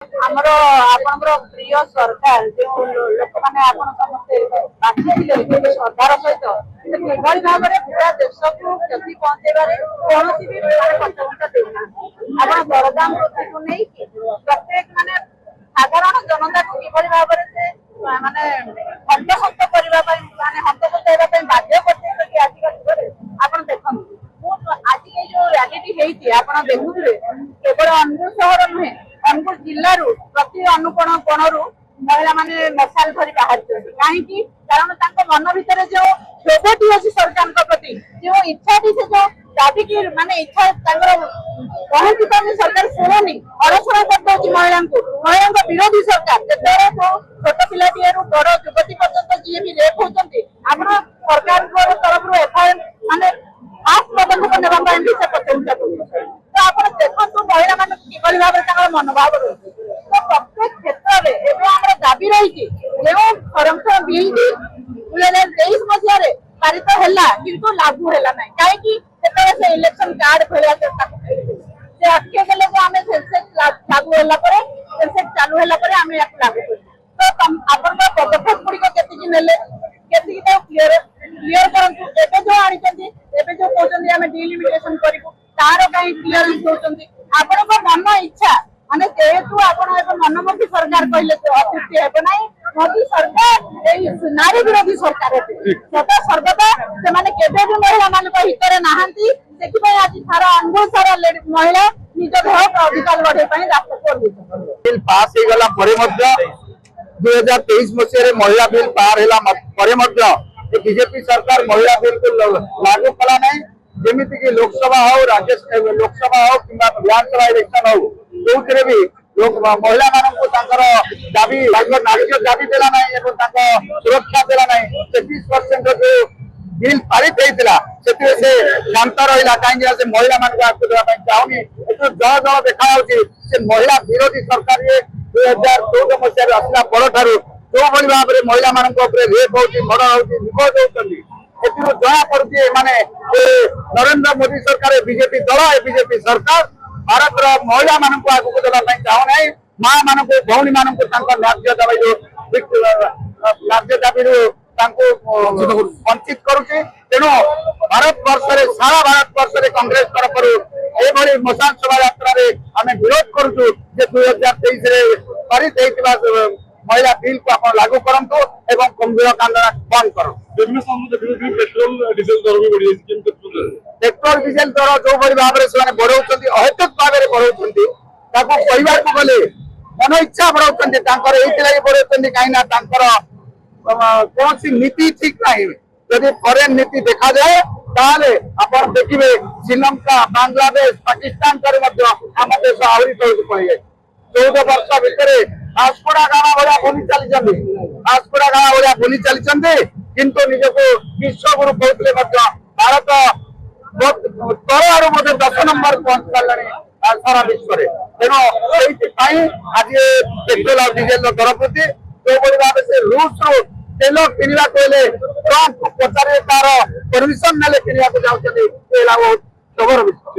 ଆମର ଆପଣଙ୍କର ପ୍ରିୟ ସରକାର ଯେଉଁ ଲୋକମାନେ ଆପଣ ସମସ୍ତେ ବାଛିଥିଲେ ଶ୍ରଦ୍ଧାର ସହିତ କିଭଳି ଭାବରେ ପୁରା ଦେଶକୁ କ୍ଷତି ପହଞ୍ଚେଇବାରେ କୌଣସି ବି ପଛଘୁଞ୍ଚା ଦେଉନାହାନ୍ତି। ଆପଣ ଦରଦାମ ବୃଦ୍ଧିକୁ ନେଇକି ପ୍ରତ୍ୟେକ ସାଧାରଣ ଜନତାକୁ କିଭଳି ଭାବରେ ସେ ମାନେ ହନ୍ତସନ୍ତ କରିବା ପାଇଁ ହନ୍ତସନ୍ତ ହେବା ପାଇଁ ବାଧ୍ୟ କରିଦେଇଛନ୍ତି ଆଜିକା ଯୁଗରେ। ଆପଣ ଦେଖନ୍ତୁ ଆଜି ଏଇ ଯୋଉ ରାଲିଟି ହେଇଛି ଆପଣ ଦେଖୁଥିବେ କେବଳ ଅନୁଗୁଳ ସହର ନୁହେଁ ଅନୁଗୁଳ ଜିଲ୍ଲାରୁ ପ୍ରତି ଅନୁକୋଣ କୋଣରୁ ମହିଳା ମାନେ ମଶାଲ ଧରି ବାହାରିଛନ୍ତି। କାହିଁକି? କାରଣ ତାଙ୍କ ମନ ଭିତରେ ଯୋଉ କ୍ଷୋଭଟି ଅଛି ସରକାରଙ୍କ ପ୍ରତି, ଯେଉଁ ଇଚ୍ଛାଟି ସେ ଯୋଉ ଦାବିକି ଇଚ୍ଛା ତାଙ୍କର ପହଞ୍ଚି ପାରୁନି, ସରକାର ଶୁଣୁନି, ଅଣଶୁଣା କରିଦଉଛି ମହିଳାଙ୍କ ବିରୋଧୀ ସରକାର। ଯେତେବେଳେ ଛୋଟ ପିଲାଟିଏରୁ ବଡ ଯୁବତୀ ପର୍ଯ୍ୟନ୍ତ ଯିଏ ବି ରେପ୍ ହଉଛନ୍ତି ଆପଣ ସରକାରଙ୍କ ତରଫରୁ ଏଫଆଇଆର ପଦକ୍ଷେପ ନେବା ପାଇଁ ବି ସେ ପଛଘୁଞ୍ଚା କରୁଛନ୍ତି। ତ ଆପଣ ଦେଖନ୍ତୁ ମହିଳା ମାନଙ୍କୁ କିଭଳି ଭାବରେ ତାଙ୍କର ମନୋଭାବ ରହୁଛି। ତ ପ୍ରତ୍ୟେକ କ୍ଷେତ୍ରରେ ଏବେ ଆମର ଦାବି ରହିଛି ଯେଉଁ ସଂରକ୍ଷଣ ବିଲ୍ 2023 ମସିହାରେ ପାରିତ ହେଲା କିନ୍ତୁ ଲାଗୁ ହେଲା ନାହିଁ। କାହିଁକି? ସେତେବେଳେ ସେ ଇଲେକ୍ସନ କାର୍ଡ ଭଳିଆ ସେ ଅଟକେ ଗଲେ ଯେ ଆମେ ଲାଗୁ ହେଲା ପରେ ଚାଲୁ ହେଲା ପରେ ଆମେ ୟାକୁ ଲାଗୁ କରୁ। ତ ଆପଣଙ୍କ ପଦକ୍ଷେପ ଗୁଡିକ କେତିକି ନେଲେ, କେତିକି ତାକୁ କ୍ଲିୟର କରନ୍ତୁ। ଏବେ ଯୋଉ ଆଣିଛନ୍ତି, ଏବେ ଯୋଉ କହୁଛନ୍ତି ଆମେ ଡିଲିମିଟେସନ କରିବୁ, ତାର କାହିଁ କ୍ଲିୟରେନ୍ସ ଦଉଛନ୍ତି? ଆପଣଙ୍କ ମନ ଇଚ୍ଛା ଯେହେତୁ ଆପଣ ଏବେ ମନମୁଖୀ ସରକାର କହିଲେ ଅତୃପ୍ତି ହେବ ନାହିଁ। ମୋଦୀ ସରକାର ଏଇ ନାରୀ ବିରୋଧୀ ସରକାର ସଦା ସର୍ବଦା ସେମାନେ କେବେ ବି ମହିଳା ମାନଙ୍କ ହିତରେ ନାହାନ୍ତି। ସେଥିପାଇଁ ଆଜି ସାରା ଅନୁଗୁଳ ସାରା ମହିଳା ନିଜ ଦେହର ଅଧିକାର ଲଢେଇ ପାଇଁ ରାସ୍ତାକୁ ଓହ୍ଲାଇଛନ୍ତି। ପାସ୍ ହେଇଗଲା ପରେ ମଧ୍ୟ 2023 ମସିହାରେ ମହିଳା ବିଲ୍ ପାର ହେଲା ପରେ ମଧ୍ୟ ବିଜେପି ସରକାର ମହିଳା ବିଲ୍ କୁ ଲାଗୁ କଲା ନାହିଁ। ଯେମିତିକି ଲୋକସଭା ହଉ ଲୋକସଭା ହଉ କିମ୍ବା ବିଧାନସଭା ଇଲେକ୍ସନ ହଉ, ଯୋଉଥିରେ ବି ମହିଳା ମାନଙ୍କୁ ତାଙ୍କର ଦାବି ନାଗରିକ ଦାବି ଦେଲା ନାହିଁ ଏବଂ ତାଙ୍କ ସୁରକ୍ଷା ଦେଲା ନାହିଁ। 33% ଯୋଉ ବିଲ୍ ପାରିତ ହେଇଥିଲା ସେଥିରେ ସେ ଶାନ୍ତ ରହିଲା। କାହିଁକି? ସେ ମହିଳା ମାନଙ୍କୁ ଆଗକୁ ଦେବା ପାଇଁ ଚାହୁଁନି। ଏଥିରୁ ଜଳ ଜଳ ଦେଖାଯାଉଛି ସେ ମହିଳା ବିରୋଧୀ ସରକାର 2014 ମସିହାରେ ଆସିଲା ପରଠାରୁ ଯୋଉଭଳି ଭାବରେ ମହିଳା ମାନଙ୍କ ଉପରେ ରେପ୍ ହଉଛି, ମର୍ଡର ହଉଛି, ନିଖୋଜ ହଉଛନ୍ତି, ଏଥିରୁ ଜଣା ପଡୁଛି ଏମାନେ ନରେନ୍ଦ୍ର ମୋଦୀ ସରକାର ବିଜେପି ଦଳ ବିଜେପି ସରକାର ଭାରତର ମହିଳା ମାନଙ୍କୁ ଆଗକୁ ଦେବା ପାଇଁ ଚାହୁଁନାହିଁ। ମା ମାନଙ୍କୁ ଭଉଣୀ ମାନଙ୍କୁ ତାଙ୍କ ନ୍ୟାଯ୍ୟ ଦାବିରୁ ତାଙ୍କୁ ବଞ୍ଚିତ କରୁଛି। ତେଣୁ ଭାରତବର୍ଷରେ ସାରା ଭାରତବର୍ଷରେ କଂଗ୍ରେସ ତରଫରୁ ଏଭଳି ମଶାଲ ଶୋଭାଯାତ୍ରାରେ ଆମେ ବିରୋଧ କରୁଛୁ ଯେ 2023ରେ ପାରିତ ହେଇଥିବା ମହିଳା ବିଲ୍ କୁ ଆପଣ ଲାଗୁ କରନ୍ତୁ ଏବଂ କୁମ୍ଭୀର କାନ୍ଦଣା ବନ୍ଦ କରନ୍ତୁ। ପେଟ୍ରୋଲ ଡିଜେଲ ଦର ଯୋଉଭଳି ଭାବରେ ସେମାନେ ବଢାଉଛନ୍ତି, ଅହେତୁକ ଭାବରେ ବଢାଉଛନ୍ତି, ତାକୁ କହିବାକୁ ଗଲେ ମନ ଇଚ୍ଛା ବଢାଉଛନ୍ତି। ତାଙ୍କର ଏଇଥିଲାଗି ବଢାଉଛନ୍ତି କାହିଁକି ନା ତାଙ୍କର କୌଣସି ନୀତି ଠିକ ନାହିଁ। ଯଦି ଫରେନ୍ ନୀତି ଦେଖାଯାଏ ତାହେଲେ ଆପଣ ଦେଖିବେ ଶ୍ରୀଲଙ୍କା, ବାଂଲାଦେଶ, ପାକିସ୍ତାନ ଠାରୁ ମଧ୍ୟ ଆମ ଦେଶ ଆହୁରି ତଳକୁ ପଳେଇଯାଇଛି। 14 ବର୍ଷ ଭିତରେ ଭାସ୍କୋଡା ଗାମା ଭଳିଆ ବୁଲି ଚାଲିଛନ୍ତି କିନ୍ତୁ ନିଜକୁ ବିଶ୍ୱଗୁରୁ କହୁଥିଲେ ମଧ୍ୟ ଭାରତ ତଳଆଡୁ ମଧ୍ୟ 10 ନମ୍ବର ପହଞ୍ଚି ପାରିଲାଣି ସାରା ବିଶ୍ୱରେ। ତେଣୁ ସେଇଥିପାଇଁ ଆଜି ପେଟ୍ରୋଲ ଆଉ ଡିଜେଲ ଦର ବୃଦ୍ଧି। ଯୋଉଭଳି ଭାବେ ସେ ରୁଷରୁ ତେଲ କିଣିବାକୁ ହେଲେ ଟ୍ରମ୍ପ ପଚାରିଲେ ତାର ପରମିଶନ ନେଲେ କିଣିବାକୁ ଯାଉଛନ୍ତି, ବହୁତ ଜବର ବିଷୟ।